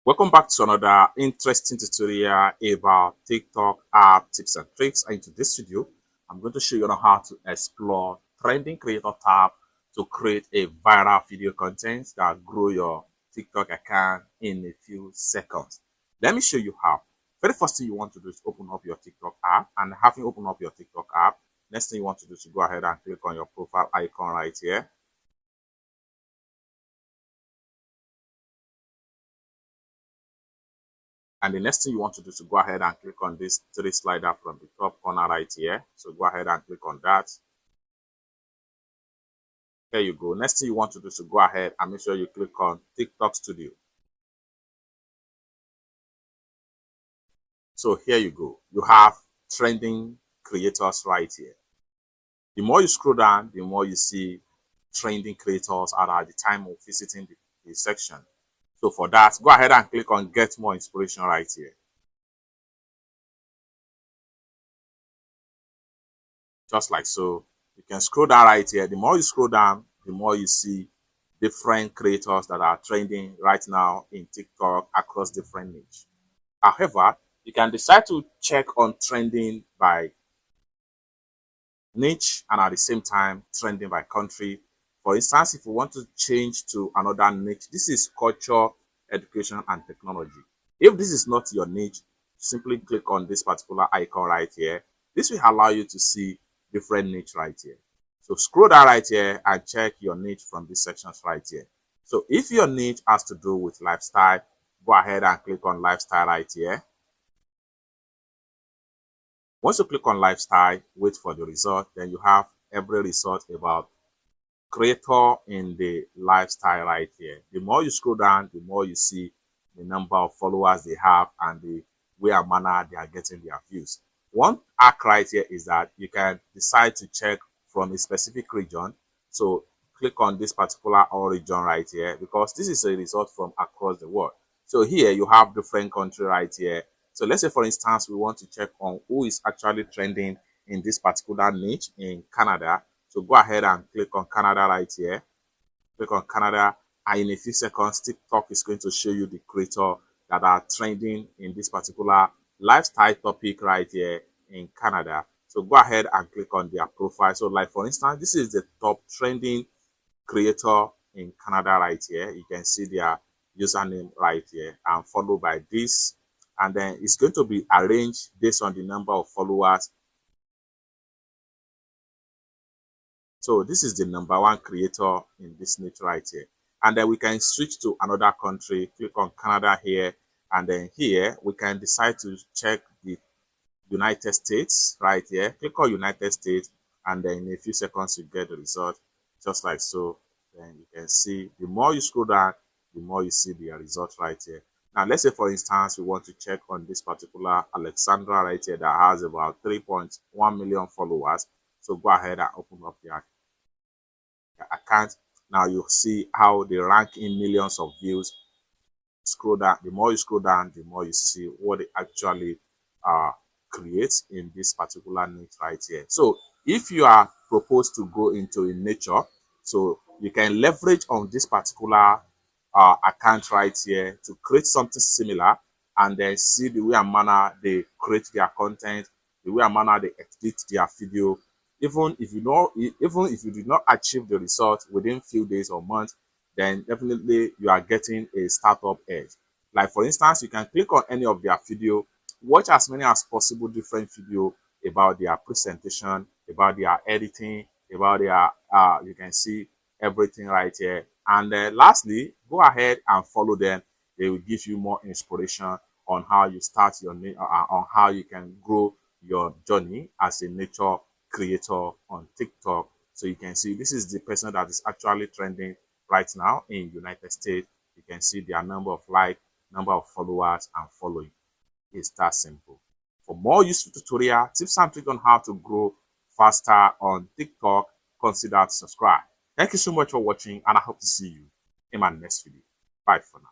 Welcome back to another interesting tutorial about TikTok app tips and tricks. And in today's video, I'm going to show you on how to explore trending creator tab to create a viral video content that grow your TikTok account in a few seconds. Let me show you how. Very first thing you want to do is open up your TikTok app, and having opened up your TikTok app, next thing you want to do is to go ahead and click on your profile icon right here. And the next thing you want to do is to go ahead and click on this three slider from the top corner right here. So go ahead and click on that. There you go. Next thing you want to do is to go ahead and make sure you click on TikTok Studio. So here you go. You have trending creators right here. The more you scroll down, the more you see trending creators at the time of visiting the section. So for that, go ahead and click on Get More Inspiration right here. Just like so. You can scroll down right here. The more you scroll down, the more you see different creators that are trending right now in TikTok across different niche. However, you can decide to check on trending by niche and at the same time trending by country. For instance, if you want to change to another niche, this is culture, education, and technology. If this is not your niche, simply click on this particular icon right here. This will allow you to see different niche right here. So scroll down right here and check your niche from these sections right here. So if your niche has to do with lifestyle, go ahead and click on lifestyle right here. Once you click on lifestyle, wait for the result, then you have every result about creator in the lifestyle right here. The more you scroll down, the more you see the number of followers they have and the way and manner they are getting their views. One hack right here is that you can decide to check from a specific region. So click on this particular all region right here, because this is a result from across the world. So here you have different country right here. So let's say, for instance, we want to check on who is actually trending in this particular niche in Canada. So go ahead and click on Canada right here. Click on Canada, and in a few seconds, TikTok is going to show you the creator that are trending in this particular lifestyle topic right here in Canada. So go ahead and click on their profile. So like, for instance, this is the top trending creator in Canada right here. You can see their username right here and followed by this. And then it's going to be arranged based on the number of followers. So this is the number one creator in this niche right here. And then we can switch to another country, click on Canada here. And then here we can decide to check the United States right here. Click on United States, and then in a few seconds you get the result, just like so. Then you can see the more you scroll down, the more you see the result right here. Now let's say, for instance, we want to check on this particular Alexandra right here that has about 3.1 million followers. So go ahead and open up the account. Now you see how they rank in millions of views. Scroll down. The more you scroll down, the more you see what they actually create in this particular niche right here. So if you are proposed to go into a nature, so you can leverage on this particular account right here to create something similar, and then see the way and manner they create their content, the way and manner they edit their video. Even if you do not achieve the result within few days or months, then definitely you are getting a startup edge. Like, for instance, you can click on any of their video, watch as many as possible different video about their presentation, about their editing, about their you can see everything right here. And lastly, go ahead and follow them. They will give you more inspiration on how you start your on how you can grow your journey as a nature creator on TikTok. So you can see this is the person that is actually trending right now in United States. You can see their number of likes, number of followers, and following. It's that simple. For more useful tutorial, tips and tricks on how to grow faster on TikTok, consider to subscribe. Thank you so much for watching, and I hope to see you in my next video. Bye for now.